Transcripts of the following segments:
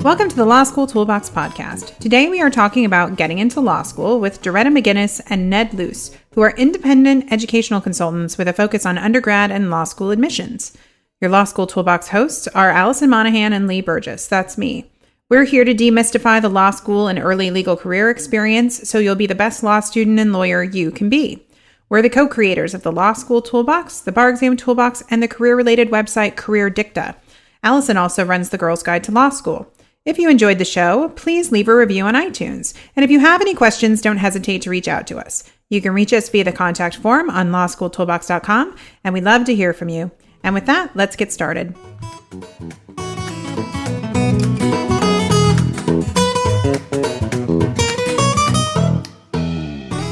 Welcome to the Law School Toolbox Podcast. Today we are talking about getting into law school with Doretta McGinnis and Ned Luce, who are independent educational consultants with a focus on undergrad and law school admissions. Your Law School Toolbox hosts are Allison Monahan and Lee Burgess. That's me. We're here to demystify the law school and early legal career experience so you'll be the best law student and lawyer you can be. We're the co-creators of the Law School Toolbox, the Bar Exam Toolbox, and the career-related website Career Dicta. Allison also runs the Girls Guide to Law School. If you enjoyed the show, please leave a review on iTunes. And if you have any questions, don't hesitate to reach out to us. You can reach us via the contact form on lawschooltoolbox.com, and we'd love to hear from you. And with that, let's get started.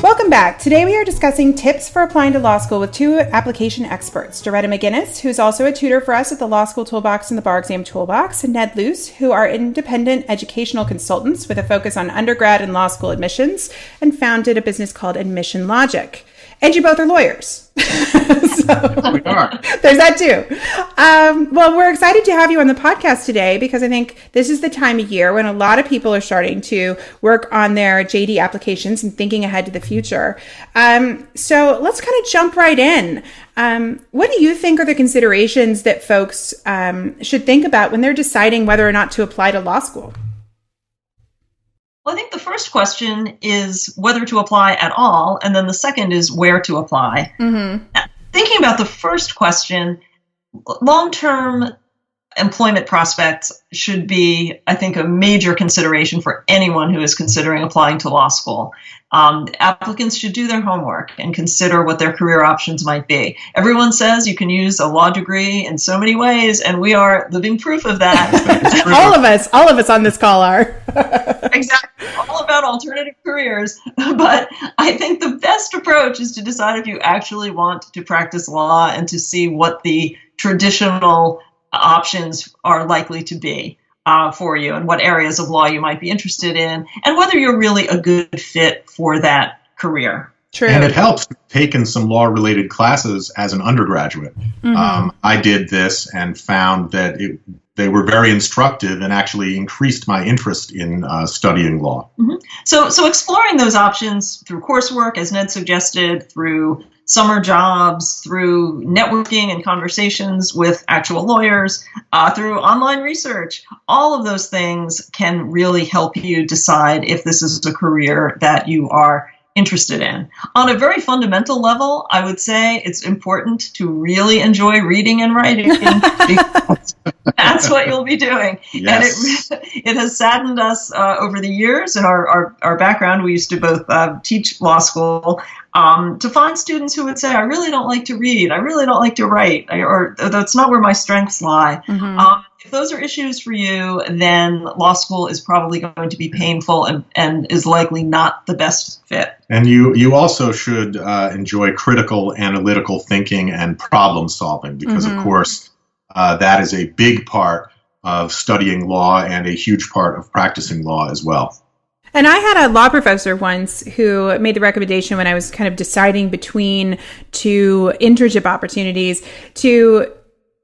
Welcome back. Today we are discussing tips for applying to law school with two application experts, Doretta McGinnis, who's also a tutor for us at the Law School Toolbox and the Bar Exam Toolbox, and Ned Luce, who are independent educational consultants with a focus on undergrad and law school admissions and founded a business called Admission Logic. And you both are lawyers. So, we are. There's that too. Well, we're excited to have you on the podcast today because I think this is the time of year when a lot of people are starting to work on their JD applications and thinking ahead to the future. So let's kind of jump right in. What do you think are the considerations that folks should think about when they're deciding whether or not to apply to law school? Well, I think the first question is whether to apply at all, and then the second is where to apply. Mm-hmm. Thinking about the first question, long-term employment prospects should be, I think, a major consideration for anyone who is considering applying to law school. Applicants should do their homework and consider what their career options might be. Everyone says you can use a law degree in so many ways, and we are living proof of that. all of us on this call are. Exactly. All about alternative careers. But I think the best approach is to decide if you actually want to practice law and to see what the traditional options are likely to be for you and what areas of law you might be interested in and whether you're really a good fit for that career. True. And it helps to take in some law-related classes as an undergraduate. Mm-hmm. I did this and found that they were very instructive and actually increased my interest in studying law. Mm-hmm. So exploring those options through coursework, as Ned suggested, through summer jobs, through networking and conversations with actual lawyers, through online research, all of those things can really help you decide if this is a career that you are interested in. On a very fundamental level, I would say it's important to really enjoy reading and writing because that's what you'll be doing. Yes. And it has saddened us over the years in our background. We used to both teach law school to find students who would say, I really don't like to read, I really don't like to write, or that's not where my strengths lie. Mm-hmm. If those are issues for you, then law school is probably going to be painful and is likely not the best fit. And you also should enjoy critical analytical thinking and problem solving because, mm-hmm. of course, that is a big part of studying law and a huge part of practicing law as well. And I had a law professor once who made the recommendation when I was kind of deciding between two internship opportunities to,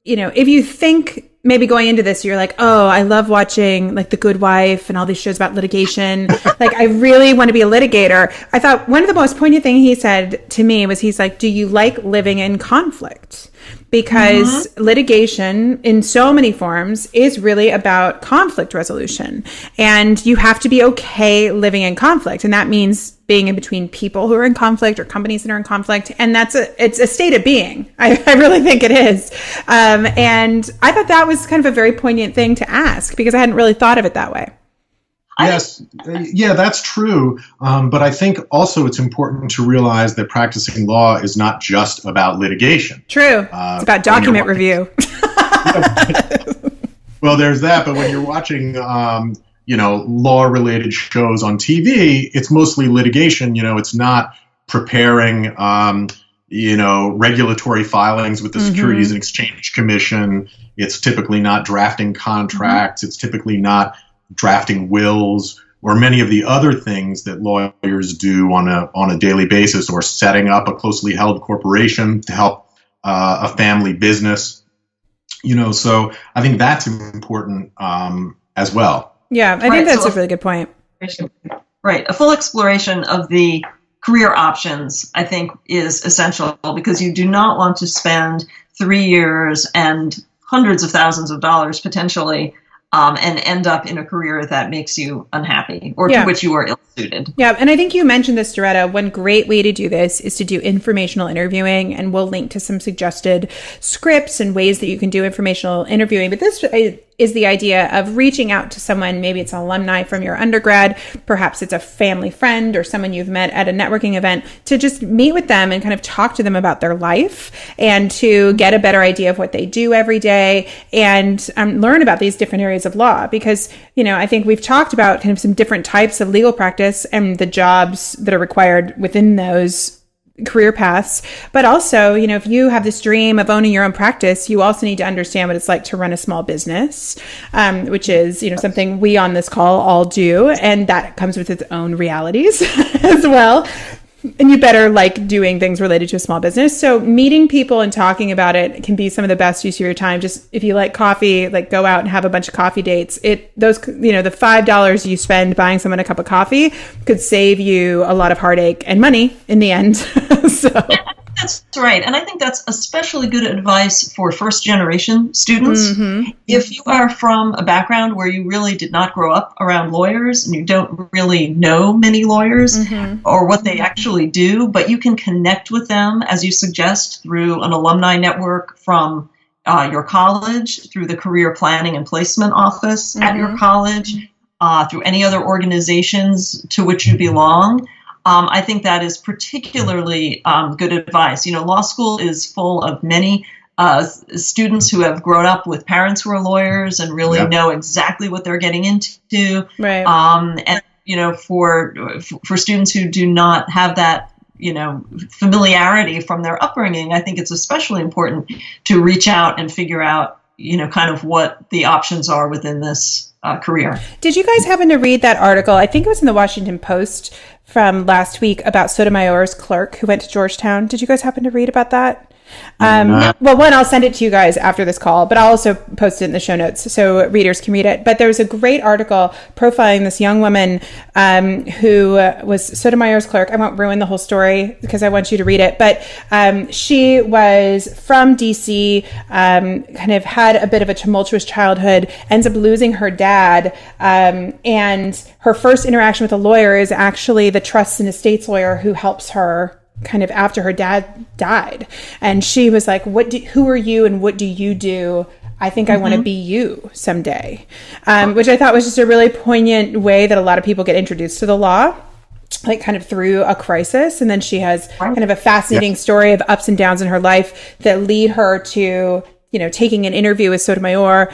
if you think maybe going into this, you're like, oh, I love watching like The Good Wife and all these shows about litigation. Like, I really want to be a litigator. I thought one of the most poignant things he said to me was, he's like, do you like living in conflict? Because mm-hmm. litigation in so many forms is really about conflict resolution. And you have to be okay living in conflict. And that means being in between people who are in conflict or companies that are in conflict. And it's a state of being. I really think it is. And I thought that was kind of a very poignant thing to ask because I hadn't really thought of it that way. Yes, yeah, that's true. But I think also it's important to realize that practicing law is not just about litigation. True. It's about document review. Well, there's that. But when you're watching, law-related shows on TV, it's mostly litigation. It's not preparing, regulatory filings with the mm-hmm. Securities and Exchange Commission. It's typically not drafting contracts. Mm-hmm. It's typically not drafting wills or many of the other things that lawyers do on a daily basis, or setting up a closely held corporation to help a family business. So I think that's important as well. Yeah, I think that's a really good point. Right. A full exploration of the career options, I think, is essential, because you do not want to spend 3 years and hundreds of thousands of dollars potentially and end up in a career that makes you unhappy or to which you are ill-suited. Yeah, and I think you mentioned this, Doretta. One great way to do this is to do informational interviewing, and we'll link to some suggested scripts and ways that you can do informational interviewing. But this is the idea of reaching out to someone. Maybe it's an alumni from your undergrad, perhaps it's a family friend or someone you've met at a networking event, to just meet with them and kind of talk to them about their life and to get a better idea of what they do every day and learn about these different areas of law. Because, I think we've talked about kind of some different types of legal practice and the jobs that are required within those career paths. But also, if you have this dream of owning your own practice, you also need to understand what it's like to run a small business, which is, something we on this call all do. And that comes with its own realities as well. And you better like doing things related to a small business. So meeting people and talking about it can be some of the best use of your time. Just if you like coffee, like go out and have a bunch of coffee dates. The $5 you spend buying someone a cup of coffee could save you a lot of heartache and money in the end. So. That's right. And I think that's especially good advice for first generation students. Mm-hmm. If you are from a background where you really did not grow up around lawyers and you don't really know many lawyers or what they actually do, but you can connect with them, as you suggest, through an alumni network from your college, through the career planning and placement office at your college, through any other organizations to which you belong. I think that is particularly good advice. Law school is full of many students who have grown up with parents who are lawyers and really know exactly what they're getting into. Right. And for students who do not have that, familiarity from their upbringing, I think it's especially important to reach out and figure out, kind of what the options are within this career. Did you guys happen to read that article? I think it was in the Washington Post from last week about Sotomayor's clerk who went to Georgetown. Did you guys happen to read about that? Well, one, I'll send it to you guys after this call, but I'll also post it in the show notes so readers can read it. But there was a great article profiling this young woman who was Sotomayor's clerk. I won't ruin the whole story because I want you to read it. But she was from DC, kind of had a bit of a tumultuous childhood, ends up losing her dad. And her first interaction with a lawyer is actually the trusts and estates lawyer who helps her kind of after her dad died. And she was like, who are you and what do you do? I think I want to be you someday. Which I thought was just a really poignant way that a lot of people get introduced to the law, like kind of through a crisis. And then she has kind of a fascinating story of ups and downs in her life that lead her to, taking an interview with Sotomayor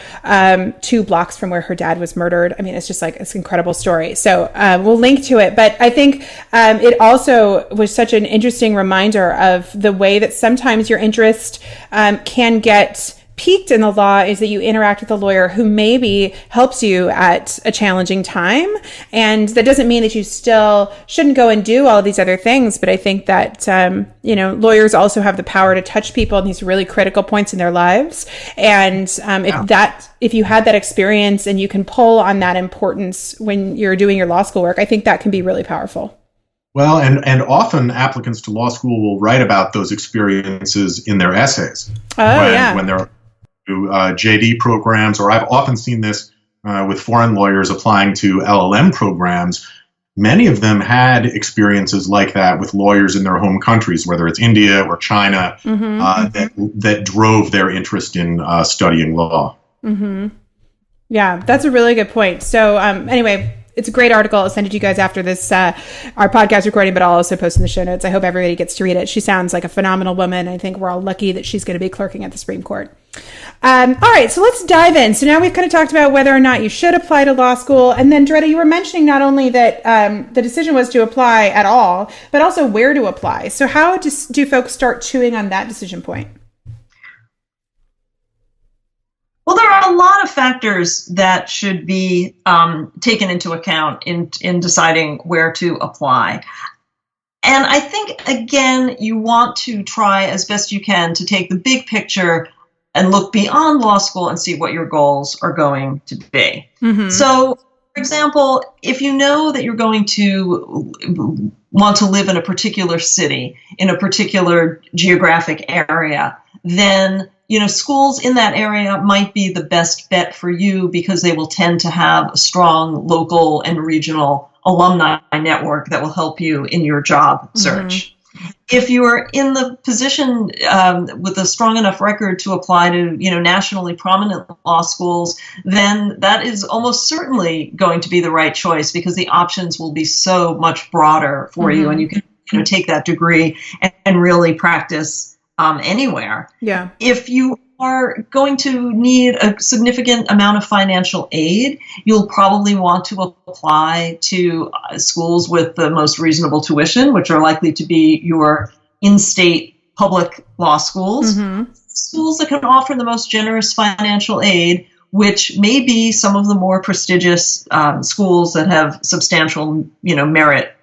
2 blocks from where her dad was murdered. I mean, it's just it's an incredible story. So we'll link to it. But I think it also was such an interesting reminder of the way that sometimes your interest can get piqued in the law is that you interact with a lawyer who maybe helps you at a challenging time. And that doesn't mean that you still shouldn't go and do all of these other things. But I think that, lawyers also have the power to touch people in these really critical points in their lives. And if you had that experience and you can pull on that importance when you're doing your law school work, I think that can be really powerful. Well, and often applicants to law school will write about those experiences in their essays. When they're JD programs, or I've often seen this with foreign lawyers applying to LLM programs. Many of them had experiences like that with lawyers in their home countries, whether it's India or China, that drove their interest in studying law. Mm-hmm. Yeah, that's a really good point. So anyway, it's a great article. I'll send it to you guys after this, our podcast recording, but I'll also post in the show notes. I hope everybody gets to read it. She sounds like a phenomenal woman. I think we're all lucky that she's going to be clerking at the Supreme Court. All right, so let's dive in. So now we've kind of talked about whether or not you should apply to law school. And then, Doretta, you were mentioning not only that the decision was to apply at all, but also where to apply. So how do folks start chewing on that decision point? Well, there are a lot of factors that should be taken into account in deciding where to apply. And I think, again, you want to try as best you can to take the big picture and look beyond law school and see what your goals are going to be. Mm-hmm. So, for example, if you know that you're going to want to live in a particular city, in a particular geographic area, then schools in that area might be the best bet for you because they will tend to have a strong local and regional alumni network that will help you in your job search. Mm-hmm. If you're in the position with a strong enough record to apply to, nationally prominent law schools, then that is almost certainly going to be the right choice because the options will be so much broader for you, and you can take that degree and really practice anywhere. Yeah. If you are going to need a significant amount of financial aid, you'll probably want to apply to schools with the most reasonable tuition, which are likely to be your in-state public law schools. Mm-hmm. Schools that can offer the most generous financial aid, which may be some of the more prestigious schools that have substantial, merit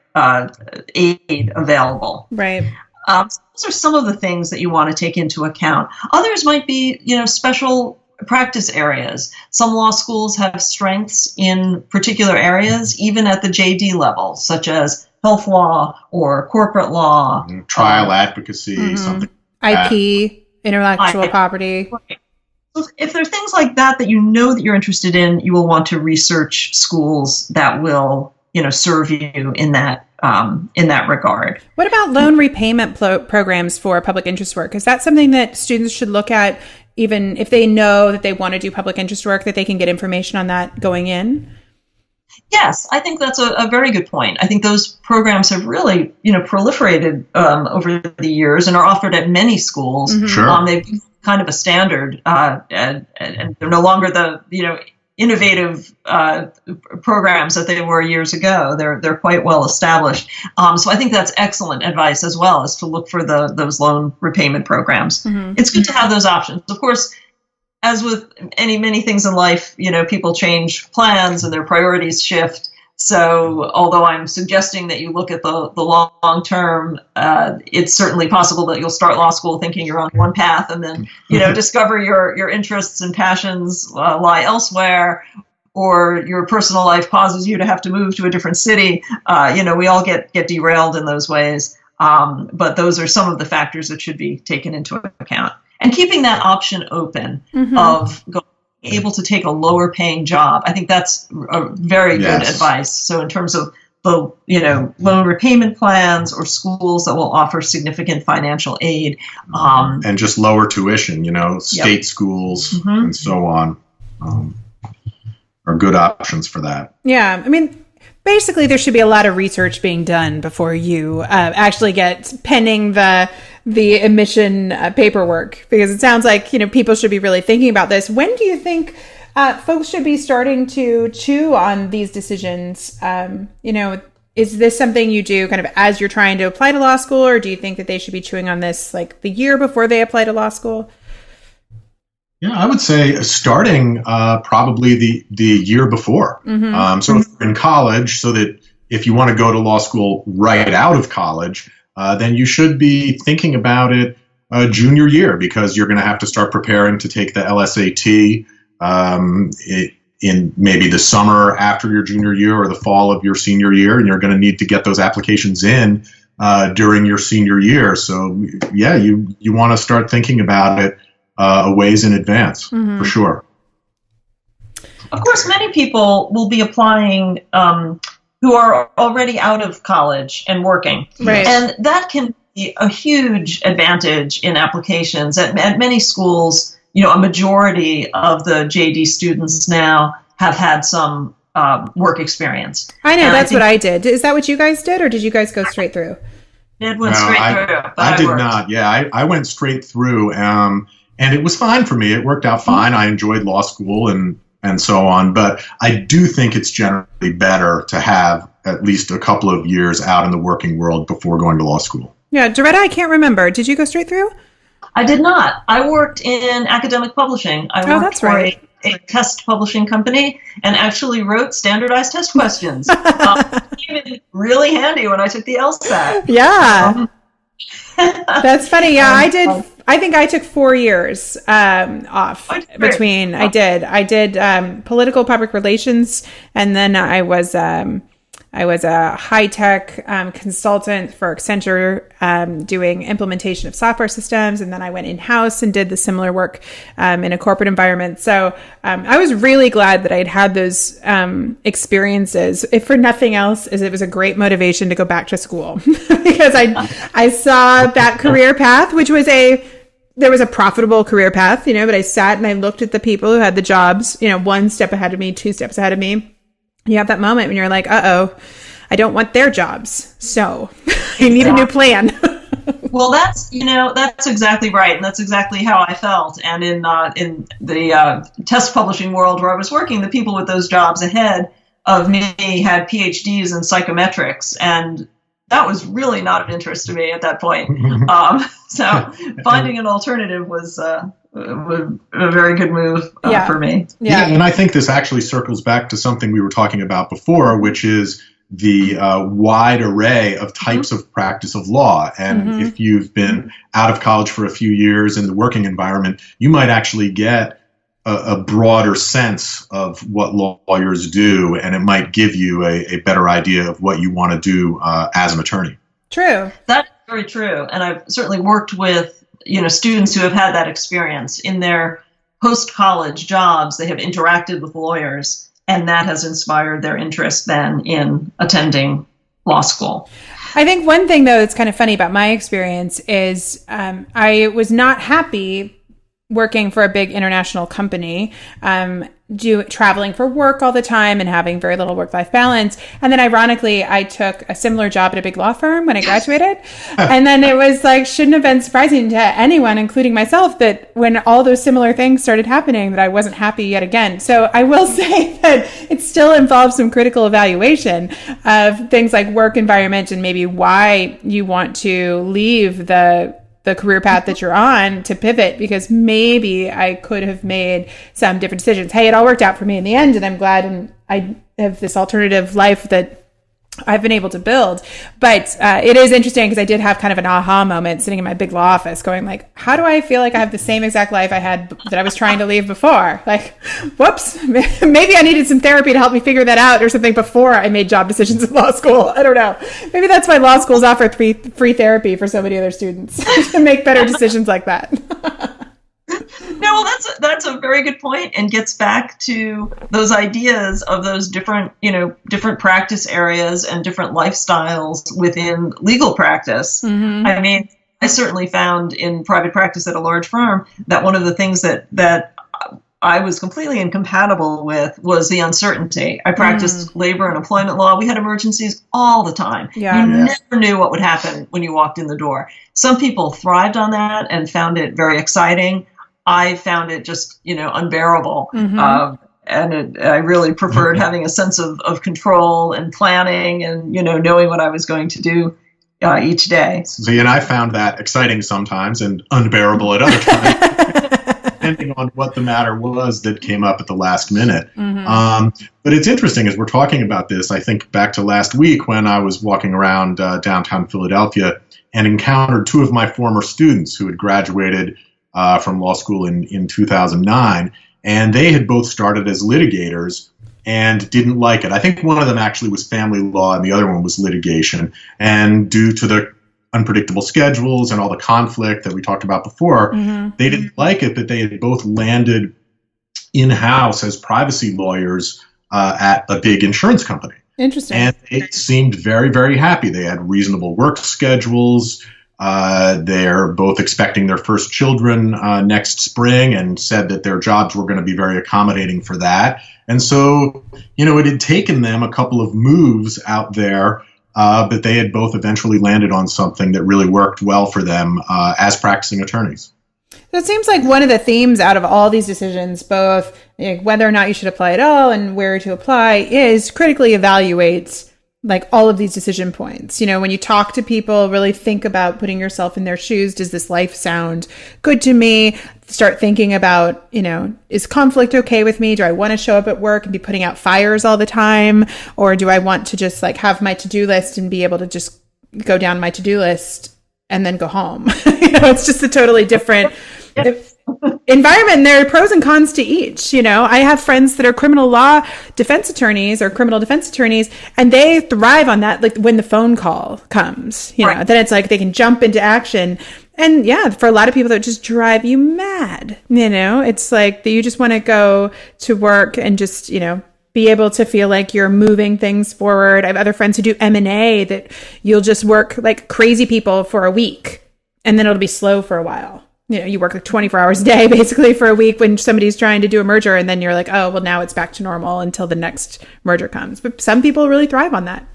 aid available. Right. Those are some of the things that you want to take into account. Others might be, special practice areas. Some law schools have strengths in particular areas, even at the JD level, such as health law or corporate law. Trial advocacy, something like IP, intellectual property. Right. So if there are things like that that that you're interested in, you will want to research schools that will, serve you in that regard. What about loan repayment programs for public interest work? Is that something that students should look at, even if they know that they want to do public interest work, that they can get information on that going in? Yes, I think that's a very good point. I think those programs have really, proliferated over the years and are offered at many schools. Mm-hmm. Sure. They've become kind of a standard, and they're no longer the, innovative programs that they were years ago. They're quite well established. So I think that's excellent advice as well, as to look for those loan repayment programs. Mm-hmm. It's good to have those options. Of course, as with many things in life, people change plans and their priorities shift. So although I'm suggesting that you look at the long term, it's certainly possible that you'll start law school thinking you're on one path and then, discover your interests and passions lie elsewhere, or your personal life causes you to have to move to a different city. We all get derailed in those ways. But those are some of the factors that should be taken into account. And keeping that option open of able to take a lower paying job. I think that's a very good advice. So in terms of the, loan repayment plans or schools that will offer significant financial aid. And just lower tuition, state schools and so on are good options for that. Yeah. I mean, basically there should be a lot of research being done before you actually get penning the admission paperwork, because it sounds like, people should be really thinking about this. When do you think folks should be starting to chew on these decisions? Is this something you do kind of as you're trying to apply to law school, or do you think that they should be chewing on this like the year before they apply to law school? Yeah, I would say starting probably the year before. Mm-hmm. So if you're in college, so that if you want to go to law school right out of college, then you should be thinking about it junior year, because you're going to have to start preparing to take the LSAT in maybe the summer after your junior year or the fall of your senior year, and you're going to need to get those applications in during your senior year. So yeah, you want to start thinking about it a ways in advance, for sure. Of course, many people will be applying who are already out of college and working. Right. And that can be a huge advantage in applications. At many schools, a majority of the JD students now have had some work experience. I know, that's what I did. Is that what you guys did, or did you guys go straight through? Ned went straight through. I did not. Yeah, I went straight through, and it was fine for me. It worked out fine. I enjoyed law school and so on. But I do think it's generally better to have at least a couple of years out in the working world before going to law school. Yeah, Doretta, I can't remember. Did you go straight through? I did not. I worked in academic publishing. I worked for a test publishing company and actually wrote standardized test questions. It came in really handy when I took the LSAC. Yeah. That's funny. Yeah, I did. I think I took 4 years off between. I did political public relations, and then I was a high-tech consultant for Accenture doing implementation of software systems. And then I went in-house and did the similar work in a corporate environment. So I was really glad that I'd had those experiences. If for nothing else, is it was a great motivation to go back to school because I saw that career path, which was there was a profitable career path, but I sat and I looked at the people who had the jobs, one step ahead of me, 2 steps ahead of me. You have that moment when you're like, uh-oh, I don't want their jobs. So I need a new plan. Well, that's exactly right. And that's exactly how I felt. And in the test publishing world where I was working, the people with those jobs ahead of me had PhDs in psychometrics. And that was really not of interest to me at that point. So finding an alternative was a very good move for me. Yeah, and I think this actually circles back to something we were talking about before, which is the wide array of types of practice of law. And if you've been out of college for a few years in the working environment, you might actually get a broader sense of what lawyers do, and it might give you a better idea of what you want to do as an attorney. True. That's very true. And I've certainly worked with students who have had that experience in their post-college jobs. They have interacted with lawyers, and that has inspired their interest then in attending law school. I think one thing, though, that's kind of funny about my experience is I was not happy working for a big international company, traveling for work all the time and having very little work-life balance. And then ironically, I took a similar job at a big law firm when I graduated. And then it was like, shouldn't have been surprising to anyone, including myself, that when all those similar things started happening, that I wasn't happy yet again. So I will say that it still involves some critical evaluation of things like work environment and maybe why you want to leave the career path that you're on to pivot, because maybe I could have made some different decisions. Hey, it all worked out for me in the end, and I'm glad, and I have this alternative life that I've been able to build. But it is interesting because I did have kind of an aha moment sitting in my big law office going like, how do I feel like I have the same exact life I had that I was trying to leave before? Like, whoops, maybe I needed some therapy to help me figure that out or something before I made job decisions in law school. I don't know. Maybe that's why law schools offer free therapy for so many other students to make better decisions like that. No, well, that's a very good point, and gets back to those ideas of those different practice areas and different lifestyles within legal practice. I mean, I certainly found in private practice at a large firm that one of the things that I was completely incompatible with was the uncertainty. I practiced labor and employment law. We had emergencies all the time. You never knew what would happen when you walked in the door. Some people thrived on that and found it very exciting. I found it just, unbearable. And I really preferred having a sense of control and planning and, knowing what I was going to do each day. See, and I found that exciting sometimes and unbearable at other times, depending on what the matter was that came up at the last minute. But it's interesting as we're talking about this. I think back to last week when I was walking around downtown Philadelphia and encountered 2 of my former students who had graduated from law school in 2009, and they had both started as litigators and didn't like it. I think one of them actually was family law and the other one was litigation. And due to the unpredictable schedules and all the conflict that we talked about before, they didn't like it, but they had both landed in-house as privacy lawyers at a big insurance company. Interesting. And they seemed very, very happy. They had reasonable work schedules. They're both expecting their first children next spring and said that their jobs were going to be very accommodating for that. And so, it had taken them a couple of moves out there, but they had both eventually landed on something that really worked well for them as practicing attorneys. So it seems like one of the themes out of all these decisions, both whether or not you should apply at all and where to apply, is critically evaluate like all of these decision points. You know, when you talk to people, really think about putting yourself in their shoes. Does this life sound good to me? Start thinking about, you know, is conflict okay with me? Do I want to show up at work and be putting out fires all the time? Or do I want to just like have my to-do list and be able to just go down my to-do list and then go home? You know, it's just a totally different environment. And there are pros and cons to each. You know, I have friends that are criminal law defense attorneys or criminal defense attorneys, and they thrive on that. Like when the phone call comes, you know, then it's like they can jump into action. And yeah, for a lot of people that just drive you mad, you know, it's like you just want to go to work and just, you know, be able to feel like you're moving things forward. I have other friends who do M&A that you'll just work like crazy people for a week and then it'll be slow for a while. You know, you work like 24 hours a day basically for a week when somebody's trying to do a merger, and then you're like, oh, well, now it's back to normal until the next merger comes. But some people really thrive on that.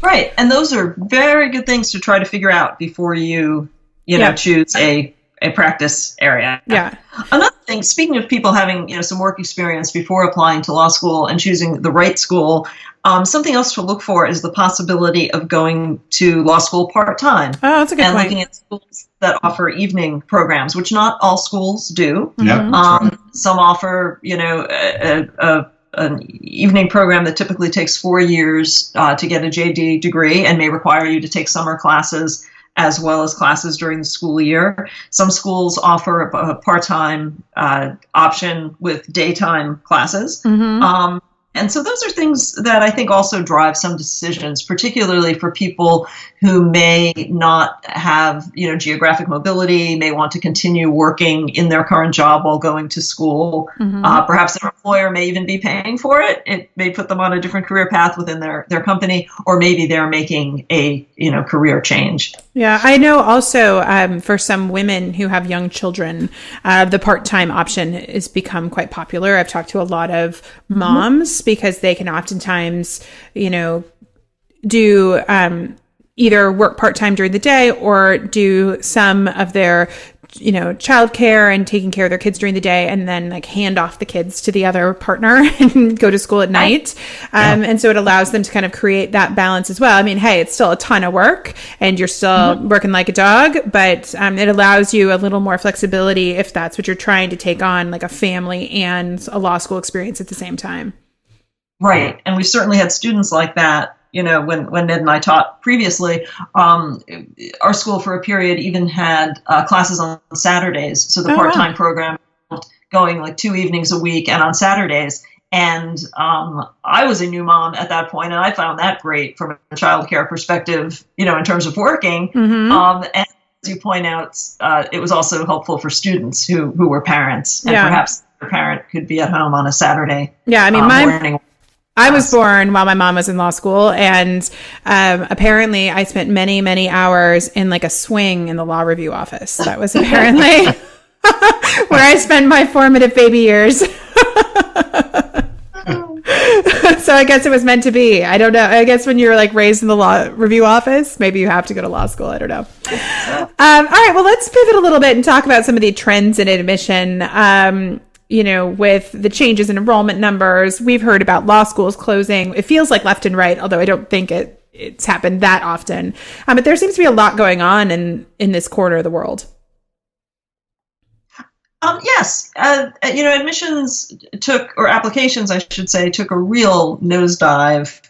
Right. And those are very good things to try to figure out before you know, choose a practice area. Yeah. Another thing, speaking of people having, you know, some work experience before applying to law school and choosing the right school, something else to look for is the possibility of going to law school part-time. Oh, that's a good point. And looking at schools that offer evening programs, which not all schools do. Yeah. Some offer, you know, an evening program that typically takes 4 years to get a JD degree and may require you to take summer classes as well as classes during the school year. Some schools offer a part-time option with daytime classes. And so those are things that I think also drive some decisions, particularly for people who may not have, you know, geographic mobility, may want to continue working in their current job while going to school. Perhaps their employer may even be paying for it. It may put them on a different career path within their company, or maybe they're making a, you know, career change. Yeah, I know also for some women who have young children, the part-time option has become quite popular. I've talked to a lot of moms because they can oftentimes, you know, do either work part-time during the day or do some of their, you know, childcare and taking care of their kids during the day, and then like hand off the kids to the other partner and go to school at night. And so it allows them to kind of create that balance as well. I mean, hey, it's still a ton of work and you're still working like a dog, but it allows you a little more flexibility if that's what you're trying to take on, like a family and a law school experience at the same time. Right. And we certainly had students like that. You know, when Ned and I taught previously, our school for a period even had classes on Saturdays. So the part-time program going like 2 evenings a week and on Saturdays. And I was a new mom at that point, and I found that great from a childcare perspective, you know, in terms of working. And as you point out, it was also helpful for students who were parents, and perhaps their parent could be at home on a Saturday. Yeah, I mean, I was born while my mom was in law school, and apparently I spent many, many hours in like a swing in the law review office. That was apparently where I spent my formative baby years. So I guess it was meant to be. I don't know. I guess when you're like raised in the law review office, maybe you have to go to law school. I don't know. All right. Well, let's pivot a little bit and talk about some of the trends in admission. You know, with the changes in enrollment numbers, we've heard about law schools closing. It feels like left and right, although I don't think it's happened that often. But there seems to be a lot going on in this corner of the world. Yes. You know, admissions applications, I should say, took a real nosedive.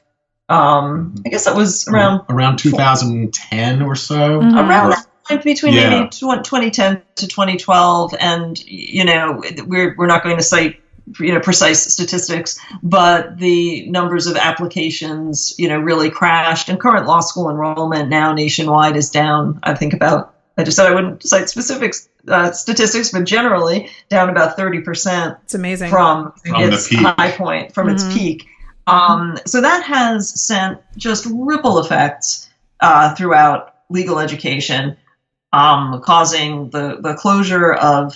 I guess that was around 2010 or so. Around that. Between maybe 2010 to 2012, and you know, we're not going to cite, you know, precise statistics, but the numbers of applications, you know, really crashed, and current law school enrollment now nationwide is down. I just said I wouldn't cite specific statistics, but generally down about 30%. It's amazing from its high point, from its peak. So that has sent just ripple effects throughout legal education. Causing the closure of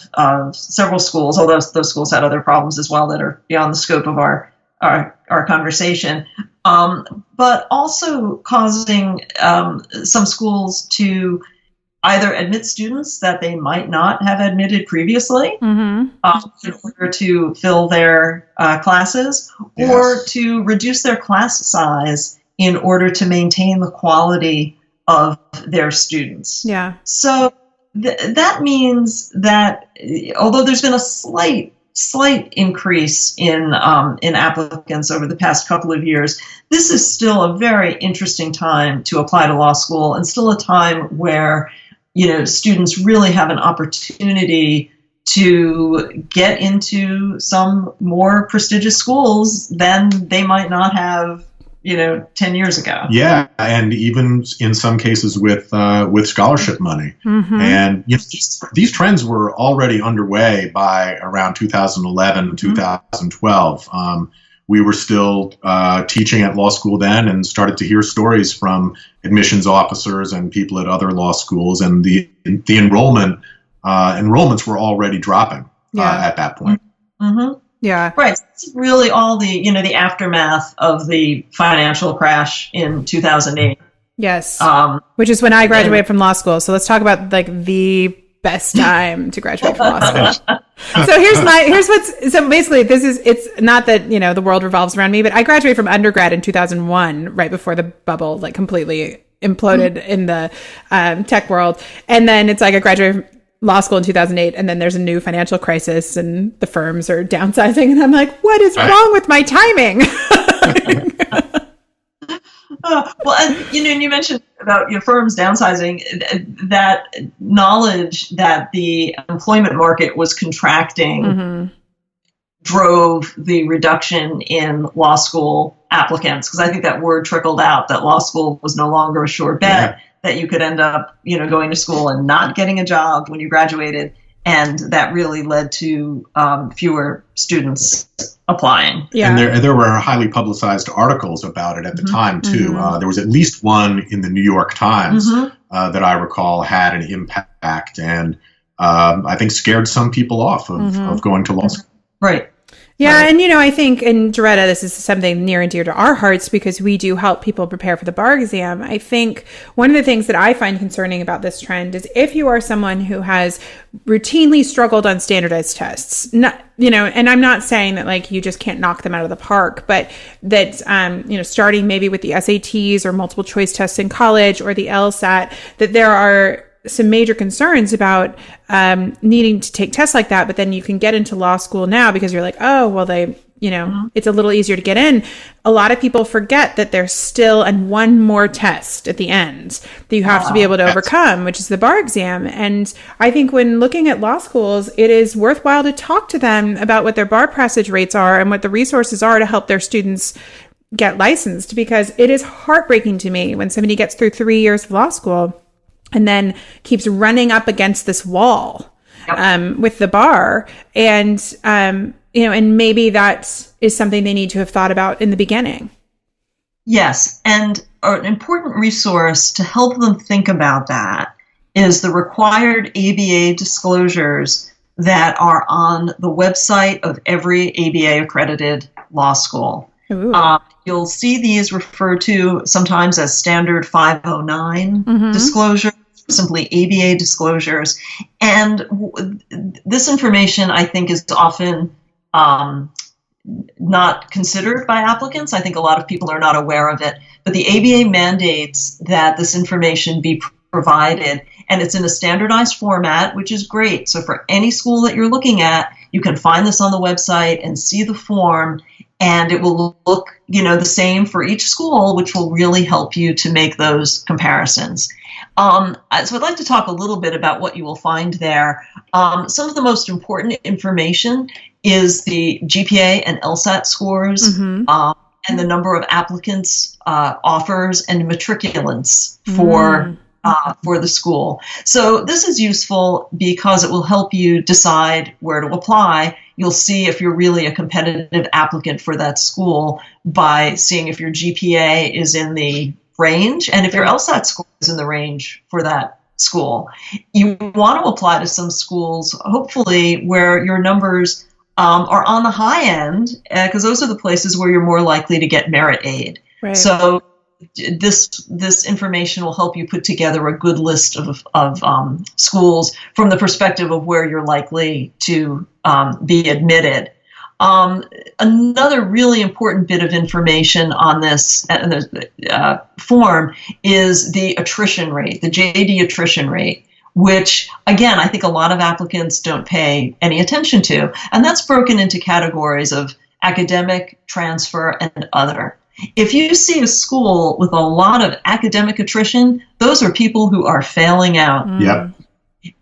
several schools, although those schools had other problems as well that are beyond the scope of our conversation, but also causing some schools to either admit students that they might not have admitted previously in order to fill their classes, or to reduce their class size in order to maintain the quality of their students. Yeah. So that means that although there's been a slight increase in applicants over the past couple of years, this is still a very interesting time to apply to law school, and still a time where, you know, students really have an opportunity to get into some more prestigious schools than they might not have, you know, 10 years ago. Yeah, and even in some cases with scholarship money. Mm-hmm. And you know, these trends were already underway by around 2011, Mm-hmm. 2012. We were still teaching at law school then, and started to hear stories from admissions officers and people at other law schools, and the enrollments were already dropping at that point. Mm-hmm. Yeah. Right. It's really all the aftermath of the financial crash in 2008. Yes. Which is when I graduated from law school. So let's talk about like the best time to graduate from law school. So so basically it's not that, you know, the world revolves around me, but I graduated from undergrad in 2001, right before the bubble like completely imploded in the tech world. And then it's like I graduated from law school in 2008, and then there's a new financial crisis and the firms are downsizing, and I'm like, what is wrong with my timing? Well, and you mentioned about your firms downsizing. That knowledge that the employment market was contracting Mm-hmm. drove the reduction in law school applicants, because I think that word trickled out that law school was no longer a sure bet, that you could end up, you know, going to school and not getting a job when you graduated. And that really led to fewer students applying. Yeah. And there were highly publicized articles about it at the time, too. Mm-hmm. There was at least one in the New York Times Mm-hmm. that I recall had an impact, and I think scared some people off of going to law school. Right. Yeah. Right. And, you know, I think in Doretta, this is something near and dear to our hearts because we do help people prepare for the bar exam. I think one of the things that I find concerning about this trend is if you are someone who has routinely struggled on standardized tests, not, you know, and I'm not saying that like you just can't knock them out of the park, but that, you know, starting maybe with the SATs or multiple choice tests in college or the LSAT, that there are some major concerns about needing to take tests like that, but then you can get into law school now because you're like, oh, well, they, you know, it's a little easier to get in. A lot of people forget that there's still one more test at the end that you have to be able to overcome, which is the bar exam. And I think when looking at law schools, it is worthwhile to talk to them about what their bar passage rates are and what the resources are to help their students get licensed, because it is heartbreaking to me when somebody gets through 3 years of law school and then keeps running up against this wall with the bar. And, you know, and maybe that is something they need to have thought about in the beginning. Yes. And an important resource to help them think about that is the required ABA disclosures that are on the website of every ABA accredited law school. You'll see these referred to sometimes as standard 509 disclosures, simply ABA disclosures. And this information, I think, is often not considered by applicants. I think a lot of people are not aware of it. But the ABA mandates that this information be provided, and it's in a standardized format, which is great. So for any school that you're looking at, you can find this on the website and see the form, and it will look, you know, the same for each school, which will really help you to make those comparisons. So I'd like to talk a little bit about what you will find there. Some of the most important information is the GPA and LSAT scores, and the number of applicants, offers, and matriculants for the school. So this is useful because it will help you decide where to apply. You'll see if you're really a competitive applicant for that school by seeing if your GPA is in the range and if your LSAT score is in the range for that school. You want to apply to some schools, hopefully, where your numbers are on the high end, because those are the places where you're more likely to get merit aid. Right. So this information will help you put together a good list of schools from the perspective of where you're likely to be admitted. Another really important bit of information on this form is the attrition rate, the JD attrition rate, which, again, I think a lot of applicants don't pay any attention to. And that's broken into categories of academic, transfer, and other. If you see a school with a lot of academic attrition, those are people who are failing out. Yep.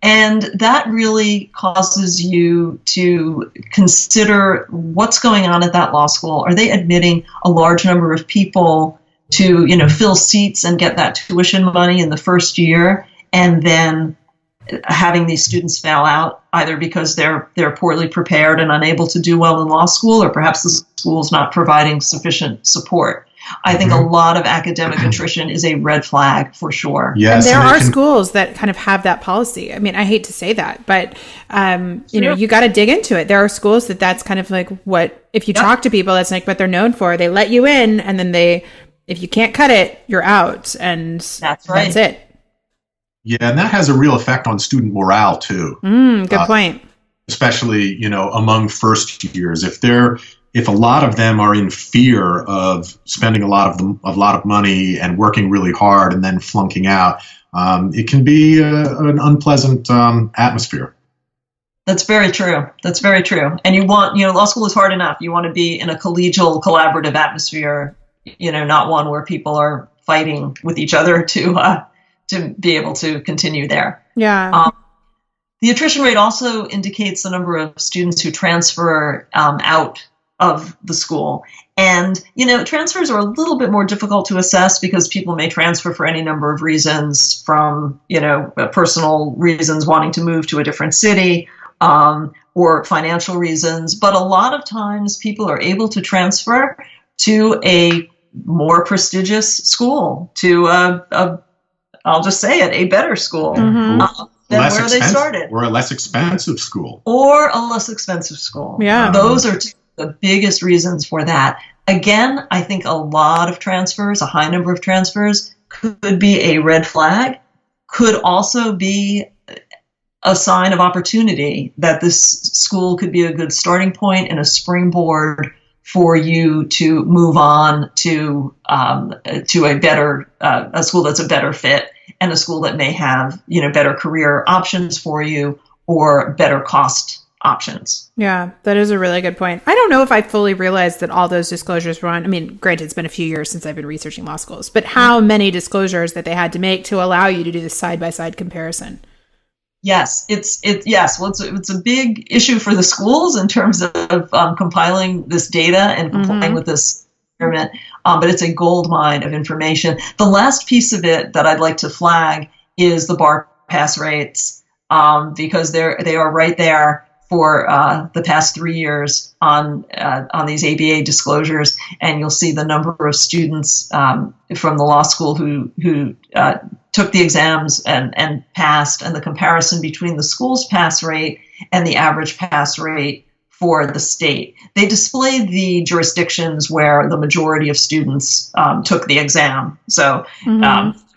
And that really causes you to consider what's going on at that law school. Are they admitting a large number of people to, fill seats and get that tuition money in the first year, and then having these students fail out either because they're poorly prepared and unable to do well in law school, or perhaps the school's not providing sufficient support? I think a lot of academic attrition is a red flag for sure. Yes, and there are schools that kind of have that policy. I mean, I hate to say that, but you got to dig into it. There are schools that's kind of like what, if you talk to people, that's like what they're known for. They let you in, and then if you can't cut it, you're out, and that's right. That's it. Yeah, and that has a real effect on student morale too. Good point. Especially, among first years, if a lot of them are in fear of spending a lot of money and working really hard and then flunking out, it can be an unpleasant atmosphere. That's very true. That's very true. And you want, law school is hard enough. You want to be in a collegial, collaborative atmosphere, not one where people are fighting with each other to be able to continue there. Yeah. The attrition rate also indicates the number of students who transfer out of the school. And, transfers are a little bit more difficult to assess because people may transfer for any number of reasons, from, personal reasons, wanting to move to a different city, or financial reasons. But a lot of times people are able to transfer to a more prestigious school, to I'll just say it, a better school than where they started. Or a less expensive school. Yeah. Those are two of the biggest reasons for that. Again, I think a lot of transfers, a high number of transfers, could be a red flag, could also be a sign of opportunity that this school could be a good starting point and a springboard for you to move on to a better a school that's a better fit, and a school that may have better career options for you or better cost options. Yeah, that is a really good point. I don't know if I fully realized that all those disclosures were on. I mean, granted, it's been a few years since I've been researching law schools, but how many disclosures that they had to make to allow you to do this side-by-side comparison? Yes, it's a big issue for the schools in terms of compiling this data and complying with this experiment, but it's a gold mine of information. The last piece of it that I'd like to flag is the bar pass rates, because they are right there for the past 3 years on these ABA disclosures, and you'll see the number of students from the law school who took the exams and passed, and the comparison between the school's pass rate and the average pass rate for the state. They display the jurisdictions where the majority of students took the exam. So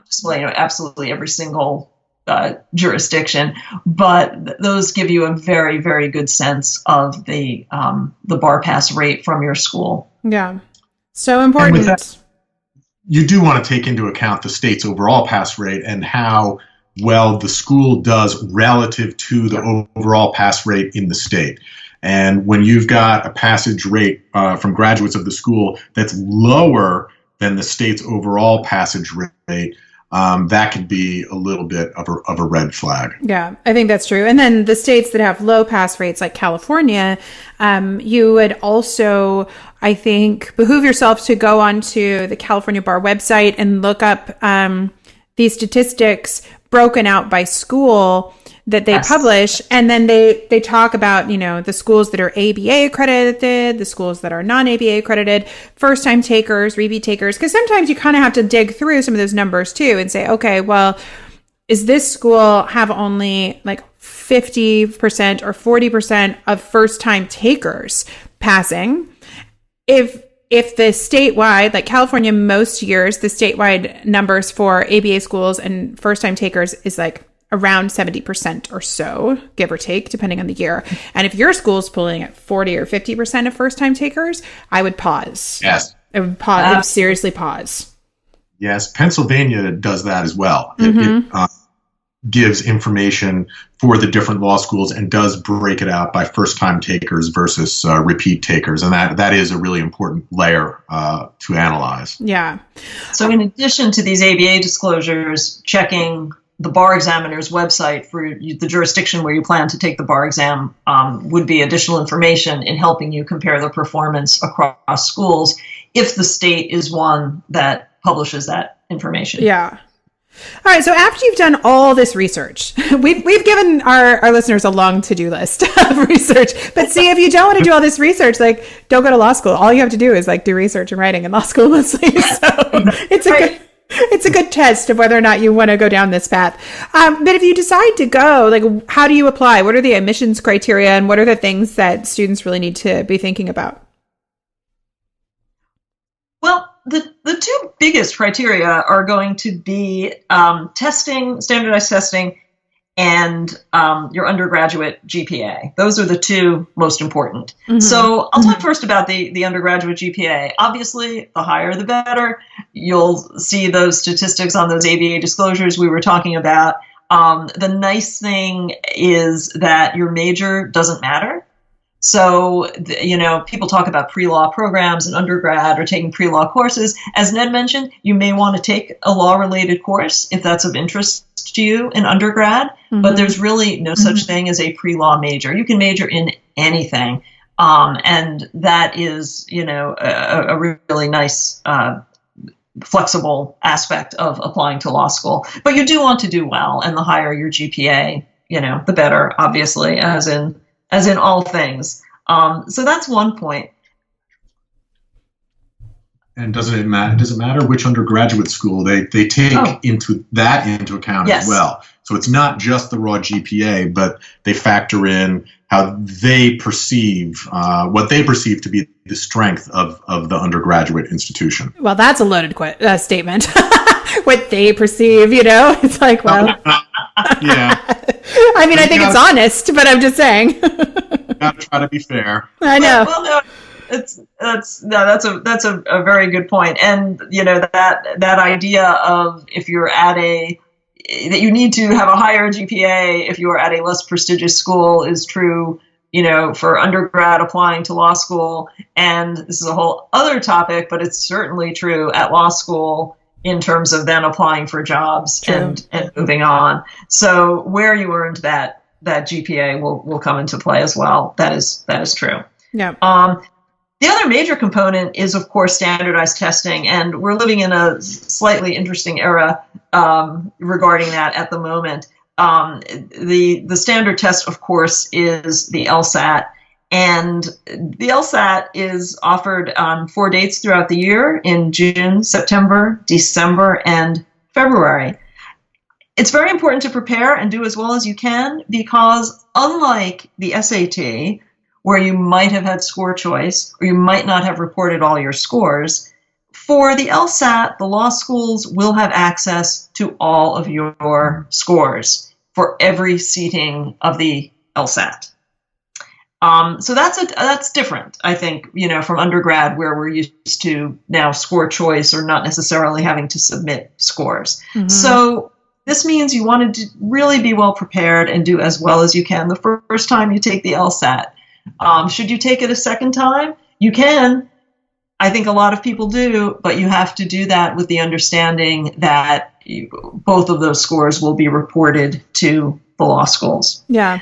display absolutely every single jurisdiction, but those give you a very, very good sense of the bar pass rate from your school. Yeah, so important. You do want to take into account the state's overall pass rate and how well the school does relative to the overall pass rate in the state. And when you've got a passage rate from graduates of the school that's lower than the state's overall passage rate, that could be a little bit of a red flag. Yeah, I think that's true. And then the states that have low pass rates like California, you would also, I think, behoove yourself to go onto the California Bar website and look up these statistics broken out by school that they publish. And then they talk about, the schools that are ABA accredited, the schools that are non-ABA accredited, first-time takers, repeat takers. Because sometimes you kind of have to dig through some of those numbers too and say, okay, well, is this school have only like 50% or 40% of first-time takers passing? If the statewide, like California, most years, the statewide numbers for ABA schools and first-time takers is like around 70% or so, give or take, depending on the year. And if your school's pulling at 40 or 50% of first-time takers, I would pause. Yes. I would pause. I would seriously pause. Yes, Pennsylvania does that as well. It gives information for the different law schools and does break it out by first-time takers versus repeat takers. And that is a really important layer to analyze. Yeah. So in addition to these ABA disclosures, checking the bar examiner's website for the jurisdiction where you plan to take the bar exam would be additional information in helping you compare the performance across schools if the state is one that publishes that information. Yeah. All right. So after you've done all this research, we've given our listeners a long to-do list of research. But see, if you don't want to do all this research, like, don't go to law school. All you have to do is like do research and writing in law school mostly. So it's a good test of whether or not you want to go down this path. But if you decide to go, like, how do you apply? What are the admissions criteria, and what are the things that students really need to be thinking about? Well, the two biggest criteria are going to be testing, standardized testing, and your undergraduate GPA. Those are the two most important. So I'll talk first about the undergraduate GPA. Obviously, the higher the better. You'll see those statistics on those ABA disclosures we were talking about. The nice thing is that your major doesn't matter. So, people talk about pre-law programs in undergrad or taking pre-law courses. As Ned mentioned, you may want to take a law-related course if that's of interest to you in undergrad, but there's really no such thing as a pre-law major. You can major in anything, and that is, a really nice, flexible aspect of applying to law school. But you do want to do well, and the higher your GPA, the better, obviously, as in all things. So that's one point. And does it matter which undergraduate school they take into account as well? So it's not just the raw GPA, but they factor in how they perceive what they perceive to be the strength of the undergraduate institution. Well, that's a loaded statement. What they perceive, it's like, well, yeah. I mean, I think it's honest, but I'm just saying. Gotta try to be fair. I know. Well, no, that's a very good point. And that idea of if you're at that you need to have a higher GPA if you are at a less prestigious school is true, for undergrad applying to law school. And this is a whole other topic, but it's certainly true at law school in terms of then applying for jobs and moving on. So where you earned that GPA will come into play as well. That is true. Yeah. The other major component is, of course, standardized testing, and we're living in a slightly interesting era regarding that at the moment. The standard test, of course, is the LSAT, and the LSAT is offered on 4 dates throughout the year in June, September, December, and February. It's very important to prepare and do as well as you can because unlike the SAT, where you might have had score choice or you might not have reported all your scores, for the LSAT, the law schools will have access to all of your scores for every seating of the LSAT. So that's different, I think, from undergrad where we're used to now score choice or not necessarily having to submit scores. So this means you want to really be well prepared and do as well as you can the first time you take the LSAT. Should you take it a second time? You can. I think a lot of people do, but you have to do that with the understanding that both of those scores will be reported to the law schools. Yeah.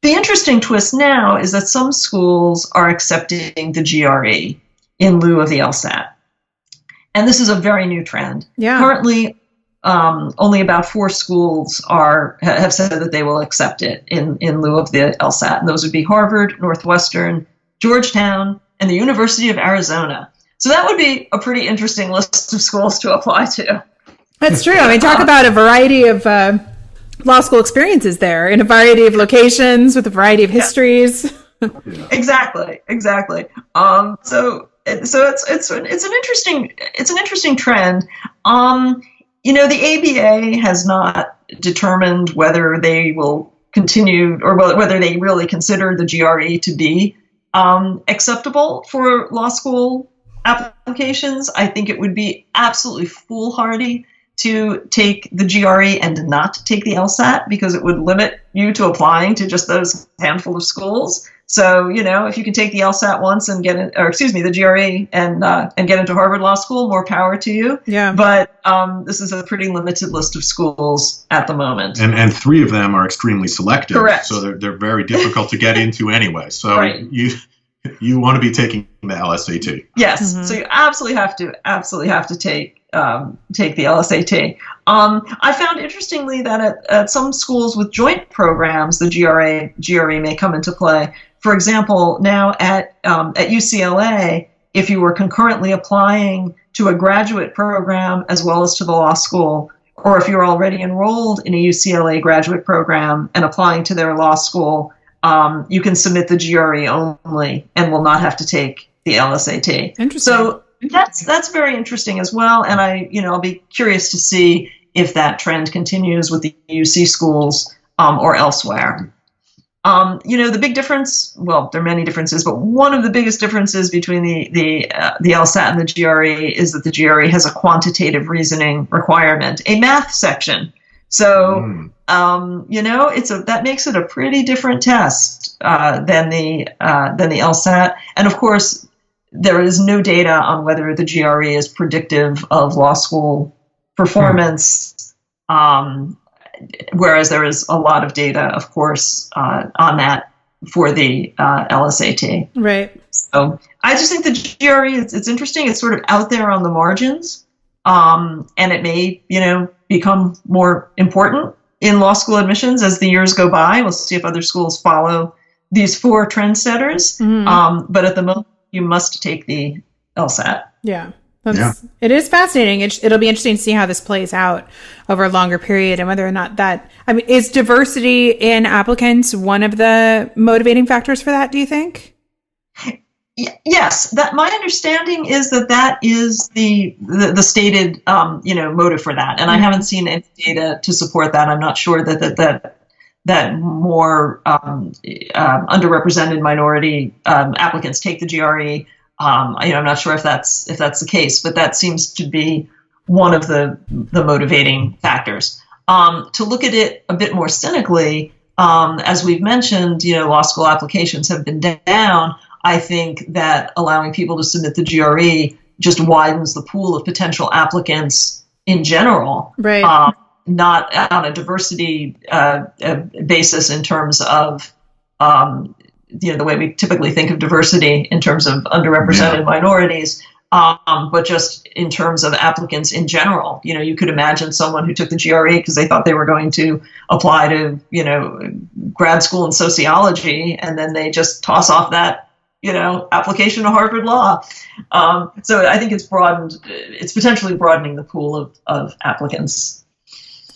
The interesting twist now is that some schools are accepting the GRE in lieu of the LSAT. And this is a very new trend. Yeah. Currently, only about 4 schools have said that they will accept it in lieu of the LSAT. And those would be Harvard, Northwestern, Georgetown, and the University of Arizona. So that would be a pretty interesting list of schools to apply to. That's true. I mean, talk about a variety of law school experiences there in a variety of locations with a variety of histories. Exactly. So it's an interesting trend. The ABA has not determined whether they will continue or whether they really consider the GRE to be acceptable for law school applications. I think it would be absolutely foolhardy to take the GRE and not take the LSAT, because it would limit you to applying to just those handful of schools. So, if you can take the LSAT once and the GRE and get into Harvard Law School, more power to you. Yeah. But this is a pretty limited list of schools at the moment. And 3 of them are extremely selective. Correct. So they're very difficult to get into anyway. So right. you want to be taking the LSAT. Yes. Mm-hmm. So you absolutely have to take the LSAT. I found interestingly that at some schools with joint programs, the GRE may come into play. For example, now at UCLA, if you were concurrently applying to a graduate program as well as to the law school, or if you're already enrolled in a UCLA graduate program and applying to their law school, you can submit the GRE only and will not have to take the LSAT. Interesting. So that's very interesting as well, and I'll be curious to see if that trend continues with the UC schools or elsewhere. The big difference, well, there are many differences, but one of the biggest differences between the LSAT and the GRE is that the GRE has a quantitative reasoning requirement, a math section. So, that makes it a pretty different test than the LSAT, and of course, there is no data on whether the GRE is predictive of law school performance, whereas there is a lot of data, of course, on that for the LSAT. Right. So I just think the GRE, it's interesting. It's sort of out there on the margins, and it may, become more important in law school admissions as the years go by. We'll see if other schools follow these 4 trendsetters. Mm-hmm. But at the moment, you must take the LSAT. Yeah. It is fascinating. It'll be interesting to see how this plays out over a longer period and whether or not is diversity in applicants one of the motivating factors for that, do you think? Yes. My understanding is that is the stated, motive for that. And I haven't seen any data to support that. I'm not sure that more underrepresented minority applicants take the GRE. I'm not sure if that's the case, but that seems to be one of the motivating factors. To look at it a bit more cynically, as we've mentioned, law school applications have been down. I think that allowing people to submit the GRE just widens the pool of potential applicants in general. Right. Not on a diversity basis in terms of the way we typically think of diversity in terms of underrepresented minorities, but just in terms of applicants in general. You could imagine someone who took the GRE because they thought they were going to apply to, grad school in sociology, and then they just toss off that, application to Harvard Law. So I think it's potentially broadening the pool of applicants.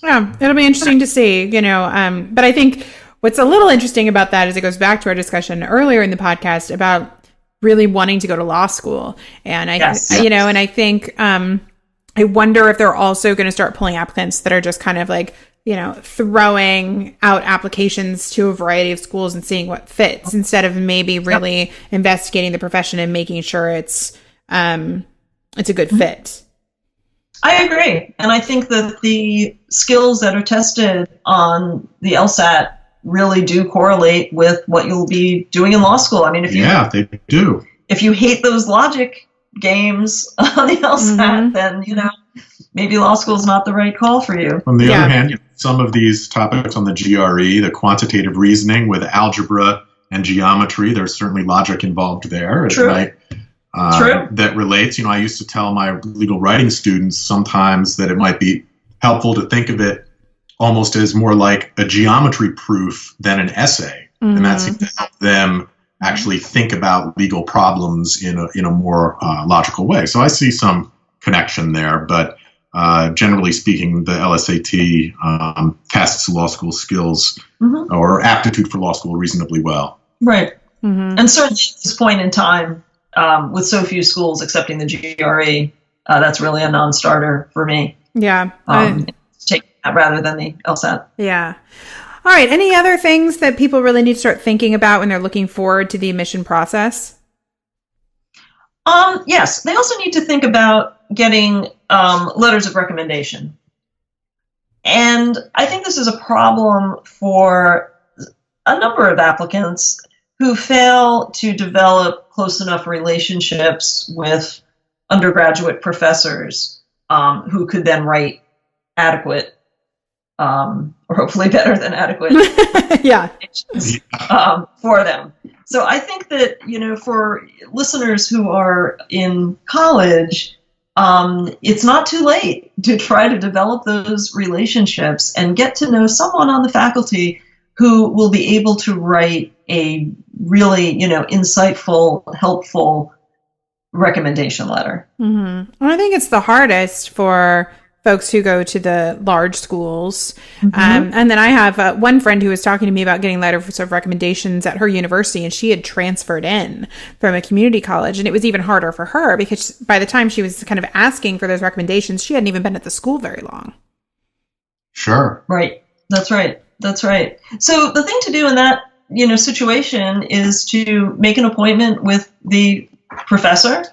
Yeah, it'll be interesting to see, but I think what's a little interesting about that is it goes back to our discussion earlier in the podcast about really wanting to go to law school. And I think, I wonder if they're also going to start pulling applicants that are just kind of like, throwing out applications to a variety of schools and seeing what fits instead of maybe really investigating the profession and making sure it's a good fit. I agree. And I think that the skills that are tested on the LSAT really do correlate with what you'll be doing in law school. I mean, they do. If you hate those logic games on the LSAT, then, maybe law school is not the right call for you. On the other hand, some of these topics on the GRE, the quantitative reasoning with algebra and geometry, there's certainly logic involved there. True. True. That relates. I used to tell my legal writing students sometimes that it might be helpful to think of it almost as more like a geometry proof than an essay. Mm-hmm. And that seems to help them actually think about legal problems in a more logical way. So I see some connection there, but generally speaking, the LSAT tests law school skills or aptitude for law school reasonably well. Right. Mm-hmm. And certainly at this point in time, with so few schools accepting the GRE, that's really a non-starter for me. Yeah. rather than the LSAT. Yeah. All right. Any other things that people really need to start thinking about when they're looking forward to the admission process? Yes, they also need to think about getting letters of recommendation. And I think this is a problem for a number of applicants who fail to develop close enough relationships with undergraduate professors who could then write adequate, or hopefully better than adequate, for them. So I think that, for listeners who are in college, it's not too late to try to develop those relationships and get to know someone on the faculty who will be able to write a really, insightful, helpful recommendation letter. Mm-hmm. Well, I think it's the hardest for folks who go to the large schools. Mm-hmm. And then I have one friend who was talking to me about getting letters of recommendations at her university, and she had transferred in from a community college. And it was even harder for her because by the time she was kind of asking for those recommendations, she hadn't even been at the school very long. Sure. Right. That's right. So the thing to do in that, situation is to make an appointment with the professor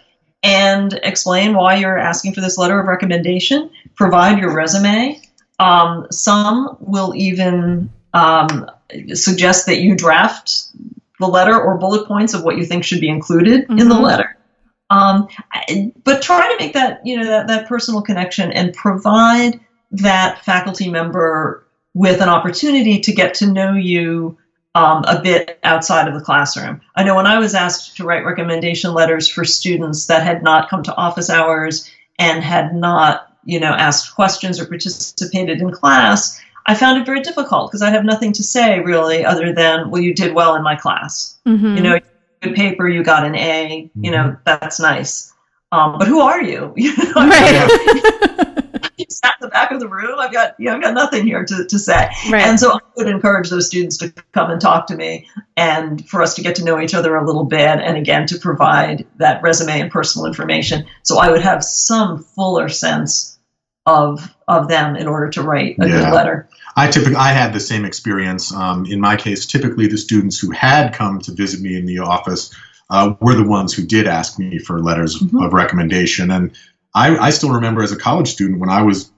and explain why you're asking for this letter of recommendation. Provide your resume. Some will even suggest that you draft the letter or bullet points of what you think should be included in the letter. But try to make that, that personal connection and provide that faculty member with an opportunity to get to know you a bit outside of the classroom. I know when I was asked to write recommendation letters for students that had not come to office hours and had not, asked questions or participated in class, I found it very difficult because I have nothing to say really other than, well, you did well in my class. Mm-hmm. Good paper, you got an A, that's nice. But who are you? You sat in the back of the room. I've got nothing here to say. Right. And so I would encourage those students to come and talk to me and for us to get to know each other a little bit. And again, to provide that resume and personal information. So I would have some fuller sense of them in order to write a good letter. I had the same experience. In my case, typically the students who had come to visit me in the office were the ones who did ask me for letters of recommendation. And I still remember as a college student when I was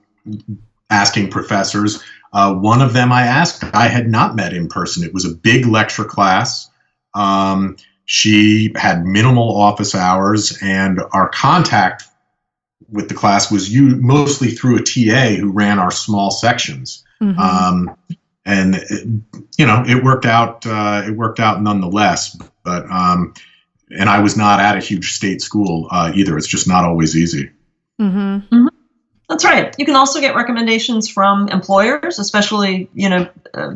asking professors, one of them I asked, I had not met in person. It was a big lecture class. She had minimal office hours, and our contact with the class was mostly through a TA who ran our small sections. Mm-hmm. And it worked out. It worked out nonetheless. But and I was not at a huge state school either. It's just not always easy. Mm-hmm. Mm-hmm. That's right. You can also get recommendations from employers, especially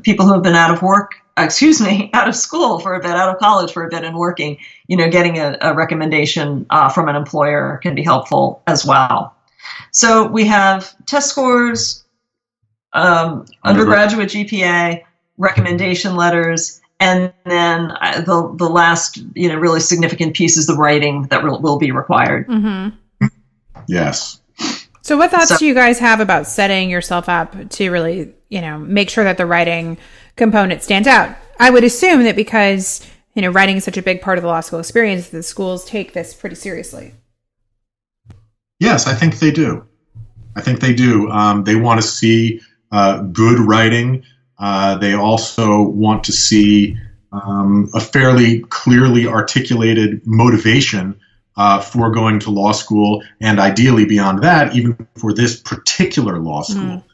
people who have been out of school for a bit, out of college for a bit, and working. Getting a recommendation from an employer can be helpful as well. So we have test scores, undergraduate GPA, recommendation letters, and then the last really significant piece is the writing that will be required. Mm-hmm. Yes. So what thoughts do you guys have about setting yourself up to really, make sure that the writing component stands out? I would assume that because, writing is such a big part of the law school experience, the schools take this pretty seriously. Yes, I think they do. They want to see good writing. They also want to see a fairly clearly articulated motivation for going to law school, and ideally beyond that, even for this particular law school,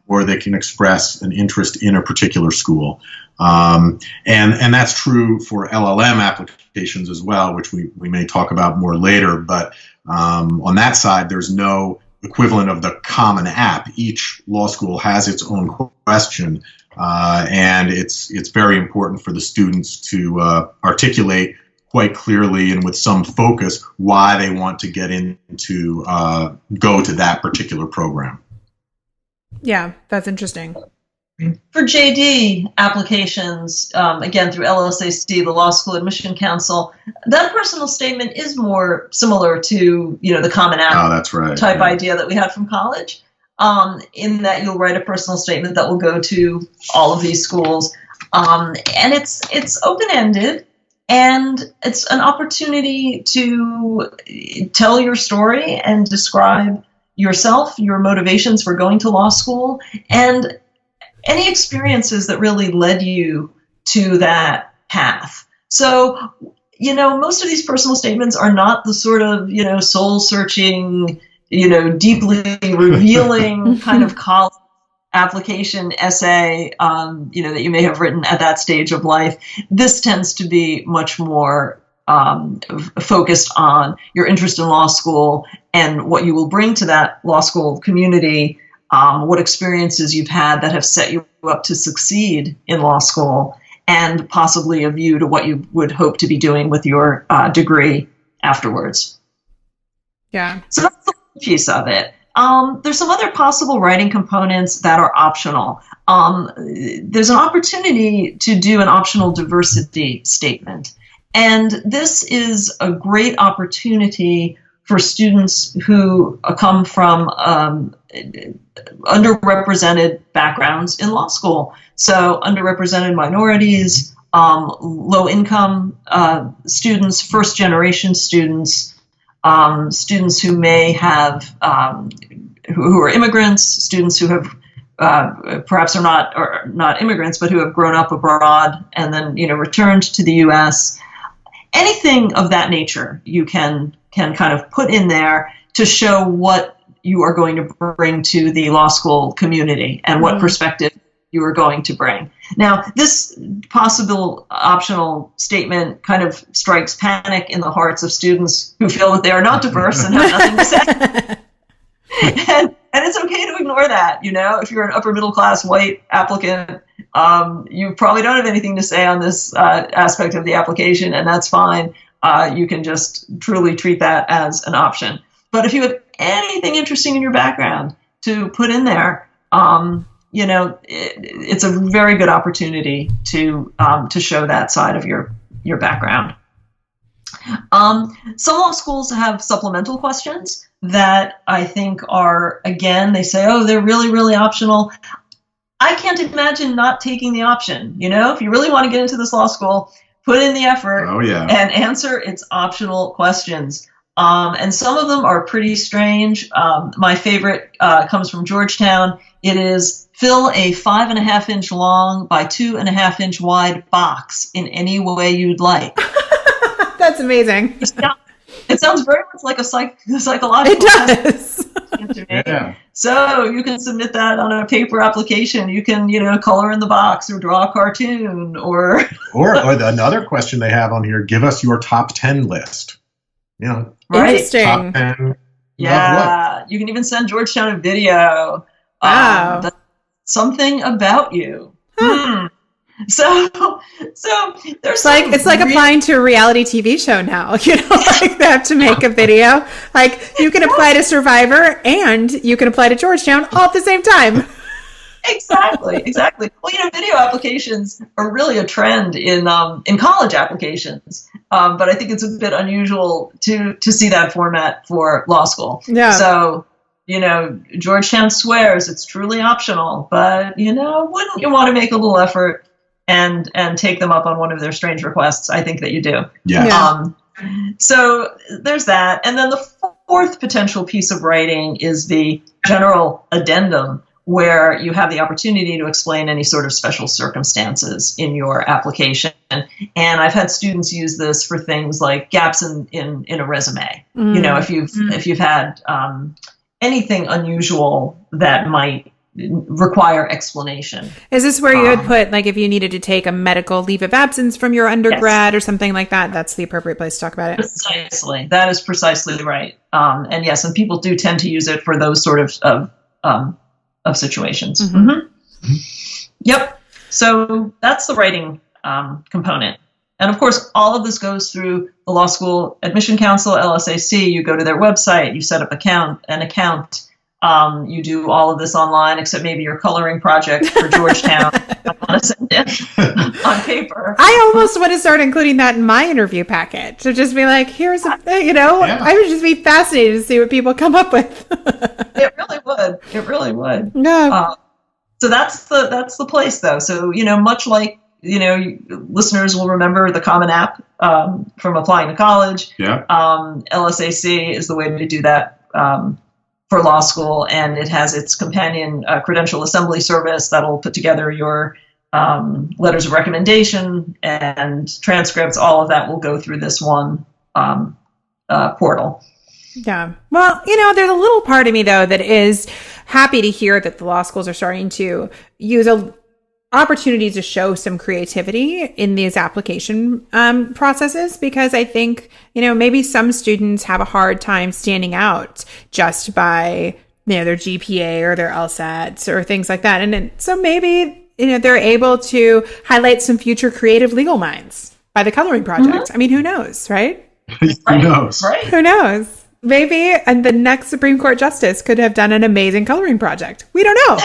or they can express an interest in a particular school. And that's true for LLM applications as well, which we may talk about more later. But on that side, there's no equivalent of the Common App. Each law school has its own question, and it's very important for the students to articulate quite clearly and with some focus why they want to get into go to that particular program. Yeah, that's interesting. For JD applications, again, through LSAC, the Law School Admission Council, that personal statement is more similar to, the Common App that's right. type idea that we had from college. in that you'll write a personal statement that will go to all of these schools. And it's open-ended, and it's an opportunity to tell your story and describe yourself, your motivations for going to law school, and any experiences that really led you to that path. So, most of these personal statements are not the sort of, soul-searching, deeply revealing kind of college application essay, that you may have written at that stage of life. This tends to be much more focused on your interest in law school and what you will bring to that law school community, what experiences you've had that have set you up to succeed in law school, and possibly a view to what you would hope to be doing with your degree afterwards. Yeah. So that's the piece of it. There's some other possible writing components that are optional. There's an opportunity to do an optional diversity statement. And this is a great opportunity for students who come from underrepresented backgrounds in law school. So underrepresented minorities, low-income students, first-generation students, students who may have, who are immigrants, students who have perhaps are not immigrants, but who have grown up abroad and then returned to the U.S. Anything of that nature you can kind of put in there to show what you are going to bring to the law school community and what perspective you are going to bring. Now, this possible optional statement kind of strikes panic in the hearts of students who feel that they are not diverse and have nothing to say. And it's okay to ignore that. If you're an upper middle class white applicant, you probably don't have anything to say on this aspect of the application, and that's fine. You can just truly treat that as an option. But if you have anything interesting in your background to put in there, it's a very good opportunity to show that side of your background. Some law schools have supplemental questions that I think are, again, they say, oh, they're really, really optional. I can't imagine not taking the option. If you really want to get into this law school, put in the effort and answer its optional questions. And some of them are pretty strange. My favorite comes from Georgetown. It is fill a 5.5-inch long by 2.5-inch wide box in any way you'd like. That's amazing. It sounds very much like a psychological test. It does. Yeah. So you can submit that on a paper application. You can, color in the box or draw a cartoon or another question they have on here, give us your top 10 list. Right. Interesting. Top 10. Yeah. You can even send Georgetown a video. Wow. Something about you. Huh. So there's it's like applying to a reality TV show now. They have to make a video. Like you can apply to Survivor and you can apply to Georgetown all at the same time. Exactly. Well, video applications are really a trend in college applications, but I think it's a bit unusual to see that format for law school. Yeah. So Georgetown swears it's truly optional, but wouldn't you want to make a little effort and take them up on one of their strange requests? I think that you do. Yeah. So there's that. And then the fourth potential piece of writing is the general addendum, where you have the opportunity to explain any sort of special circumstances in your application. And I've had students use this for things like gaps in a resume. If you've had anything unusual that might require explanation. Is this where you would put, like, if you needed to take a medical leave of absence from your undergrad or something like that, that's the appropriate place to talk about it? Precisely. That is precisely right. And yes, and people do tend to use it for those sort of situations. Mm-hmm. Mm-hmm. Yep. So that's the writing component. And of course, all of this goes through the Law School Admission Council, LSAC. You go to their website, you set up an account. You do all of this online, except maybe your coloring project for Georgetown. I want to send it on paper. I almost want to start including that in my interview packet to just be like, here's a, I would just be fascinated to see what people come up with. It really would. It really would. No. So that's the place, though. So, much like, listeners will remember the Common App from applying to college. Yeah. LSAC is the way to do that for law school, and it has its companion Credential assembly service that'll put together your letters of recommendation and transcripts. All of that will go through this one portal. Yeah. Well, there's a little part of me, though, that is happy to hear that the law schools are starting to use opportunities to show some creativity in these application processes, because I think, maybe some students have a hard time standing out just by, their GPA or their LSATs or things like that. And so maybe, they're able to highlight some future creative legal minds by the coloring project. I mean, who knows, right? Who knows? Right. Who knows? Maybe and the next Supreme Court justice could have done an amazing coloring project. We don't know.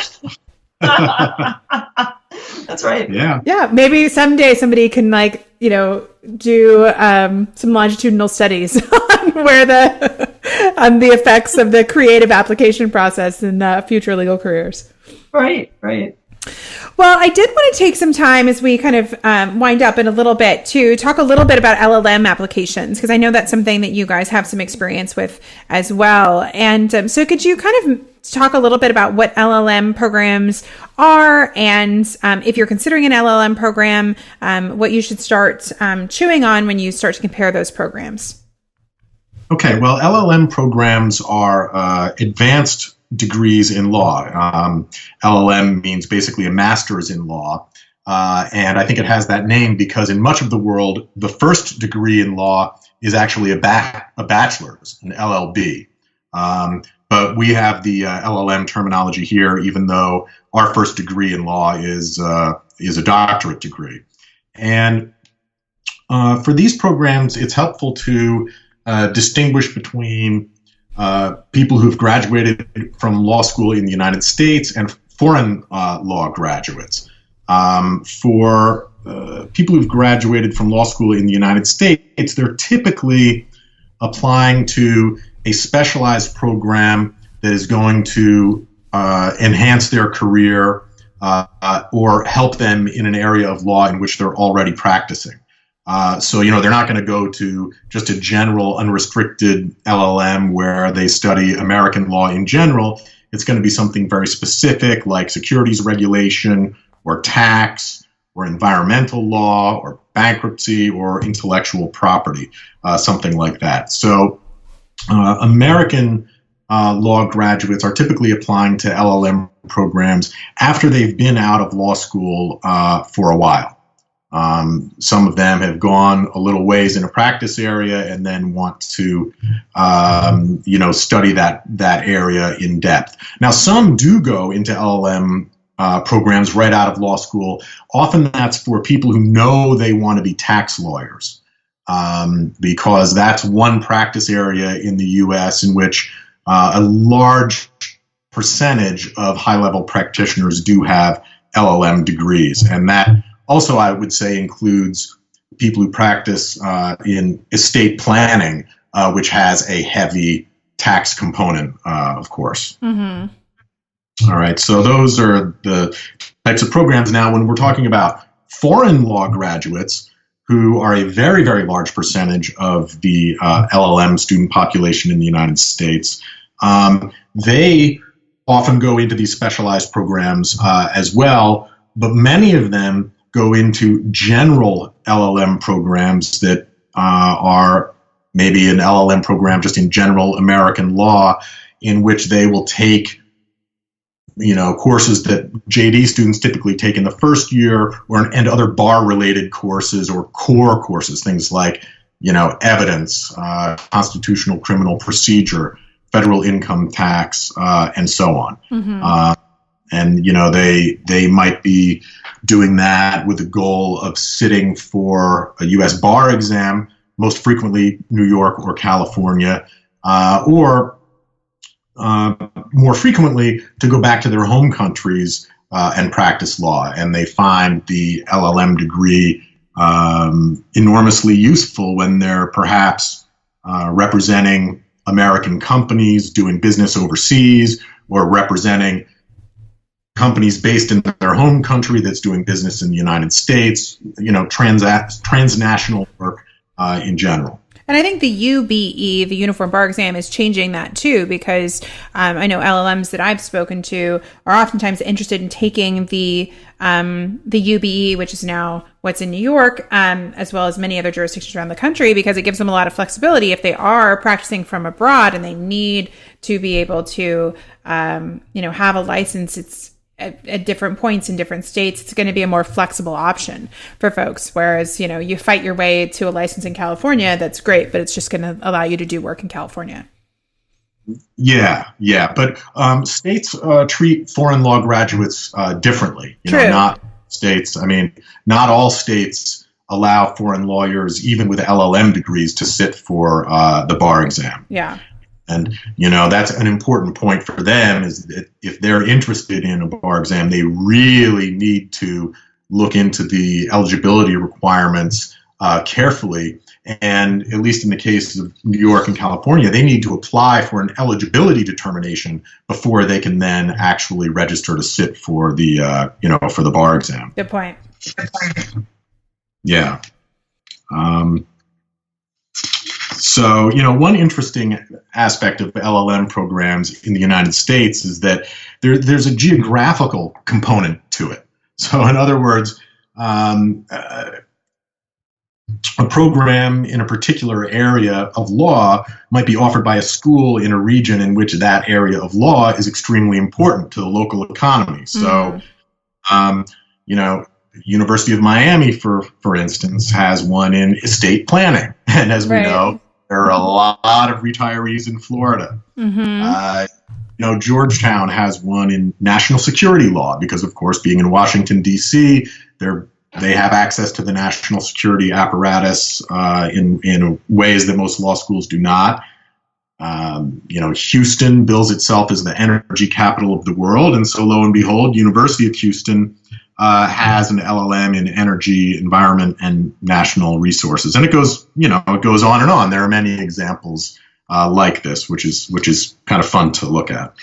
That's right. Yeah. Yeah. Maybe someday somebody can do some longitudinal studies on on the effects of the creative application process in future legal careers. Right. Right. Well, I did want to take some time as we kind of wind up in a little bit to talk a little bit about LLM applications, because I know that's something that you guys have some experience with as well. And so could you kind of talk a little bit about what LLM programs are, and if you're considering an LLM program, what you should start chewing on when you start to compare those programs? Okay, well, LLM programs are advanced degrees in law. LLM means basically a master's in law. And I think it has that name because in much of the world, the first degree in law is actually a bachelor's, an LLB. But we have the LLM terminology here, even though our first degree in law is a doctorate degree. And for these programs, it's helpful to distinguish between people who've graduated from law school in the United States and foreign law graduates. For people who've graduated from law school in the United States, they're typically applying to a specialized program that is going to enhance their career or help them in an area of law in which they're already practicing. So, they're not going to go to just a general unrestricted LLM where they study American law in general. It's going to be something very specific like securities regulation or tax or environmental law or bankruptcy or intellectual property, something like that. So American law graduates are typically applying to LLM programs after they've been out of law school for a while. Some of them have gone a little ways in a practice area and then want to, study that area in depth. Now, some do go into LLM programs right out of law school. Often that's for people who know they want to be tax lawyers, because that's one practice area in the U.S. in which a large percentage of high-level practitioners do have LLM degrees, and that also, I would say, includes people who practice in estate planning, which has a heavy tax component, of course. Mm-hmm. All right, so those are the types of programs. Now, when we're talking about foreign law graduates, who are a very, very large percentage of the LLM student population in the United States, they often go into these specialized programs as well, but many of them go into general LLM programs that are maybe an LLM program just in general American law, in which they will take courses that JD students typically take in the first year, and other bar-related courses or core courses, things like evidence, constitutional criminal procedure, federal income tax, and so on. Mm-hmm. And they might be doing that with the goal of sitting for a U.S. bar exam, most frequently New York or California, or more frequently to go back to their home countries and practice law. And they find the LLM degree enormously useful when they're perhaps representing American companies doing business overseas, or representing companies based in their home country that's doing business in the United States, transnational work in general. And I think the UBE, the Uniform Bar Exam, is changing that too, because I know LLMs that I've spoken to are oftentimes interested in taking the UBE, which is now what's in New York, as well as many other jurisdictions around the country, because it gives them a lot of flexibility if they are practicing from abroad and they need to be able to, have a license. It's at different points in different states. It's going to be a more flexible option for folks. Whereas, you fight your way to a license in California, that's great, but it's just going to allow you to do work in California. Yeah. But states treat foreign law graduates differently. True. Not states. I mean, not all states allow foreign lawyers, even with LLM degrees, to sit for the bar exam. Yeah. And, that's an important point for them, is that if they're interested in a bar exam, they really need to look into the eligibility requirements carefully. And at least in the case of New York and California, they need to apply for an eligibility determination before they can then actually register to sit for the, for the bar exam. Good point. Yeah. So, one interesting aspect of LLM programs in the United States is that there's a geographical component to it. So, in other words, a program in a particular area of law might be offered by a school in a region in which that area of law is extremely important to the local economy. So, University of Miami, for instance, has one in estate planning. And as we know, there are a lot of retirees in Florida. Mm-hmm. Georgetown has one in national security law because, of course, being in Washington, D.C., they have access to the national security apparatus in ways that most law schools do not. Houston bills itself as the energy capital of the world. And so, lo and behold, University of Houston has an LLM in energy, environment, and national resources, and it goes on and on. There are many examples like this, which is kind of fun to look at.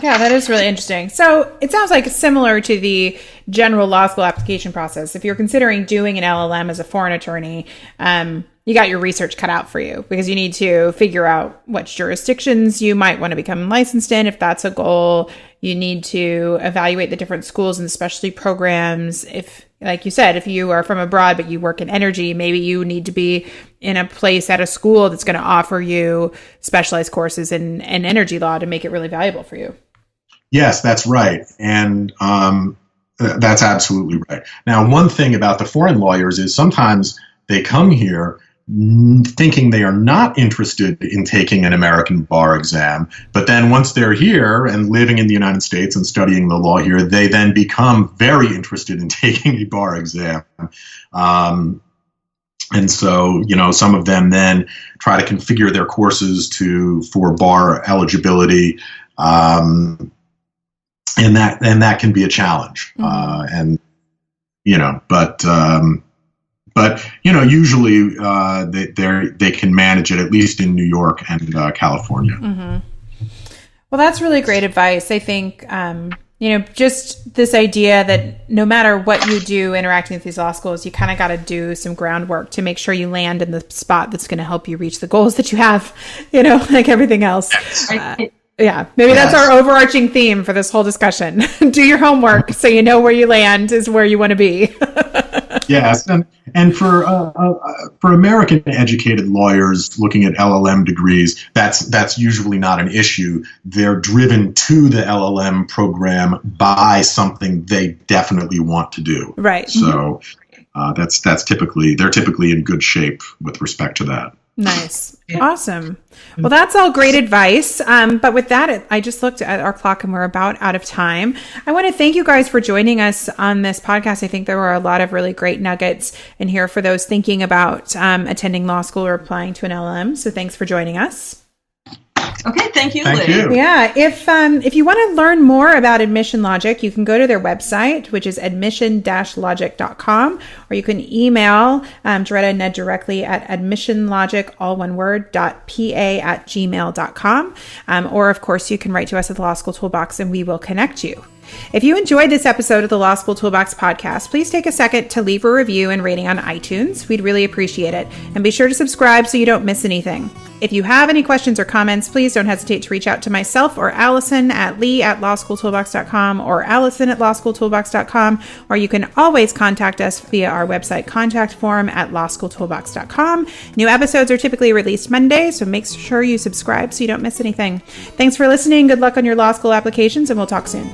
Yeah, that is really interesting. So it sounds like similar to the general law school application process. If you're considering doing an LLM as a foreign attorney, you got your research cut out for you, because you need to figure out what jurisdictions you might want to become licensed in. If that's a goal, you need to evaluate the different schools and specialty programs. If, like you said, if you are from abroad, but you work in energy, maybe you need to be in a place at a school that's going to offer you specialized courses in energy law to make it really valuable for you. Yes, that's right. And that's absolutely right. Now, one thing about the foreign lawyers is sometimes they come here thinking they are not interested in taking an American bar exam, but then once they're here and living in the United States and studying the law here, they then become very interested in taking a bar exam. And so, some of them then try to configure their courses for bar eligibility, and that can be a challenge. But usually they can manage it, at least in New York and California. Mm-hmm. Well, that's really great advice. I think, just this idea that no matter what you do interacting with these law schools, you kind of got to do some groundwork to make sure you land in the spot that's going to help you reach the goals that you have, like everything else. Yeah, maybe that's our overarching theme for this whole discussion. Do your homework so you know where you land is where you want to be. Yes, and for American educated lawyers looking at LLM degrees, that's usually not an issue. They're driven to the LLM program by something they definitely want to do. Right. So they're typically in good shape with respect to that. Nice. Awesome. Well, that's all great advice. But with that, I just looked at our clock and we're about out of time. I want to thank you guys for joining us on this podcast. I think there were a lot of really great nuggets in here for those thinking about attending law school or applying to an LLM. So thanks for joining us. Okay, thank you, Thank Lee. you. Yeah, if you want to learn more about Admission Logic, you can go to their website, which is admission-logic.com, or you can email Doretta and Ned directly at admissionlogic, all one word, .pa@gmail.com. Or, of course, you can write to us at the Law School Toolbox, and we will connect you. If you enjoyed this episode of the Law School Toolbox podcast, please take a second to leave a review and rating on iTunes. We'd really appreciate it. And be sure to subscribe so you don't miss anything. If you have any questions or comments, please don't hesitate to reach out to myself or Allison at lee@lawschooltoolbox.com or allison@lawschooltoolbox.com, or you can always contact us via our website contact form at lawschooltoolbox.com. New episodes are typically released Monday, so make sure you subscribe so you don't miss anything. Thanks for listening. Good luck on your law school applications, and we'll talk soon.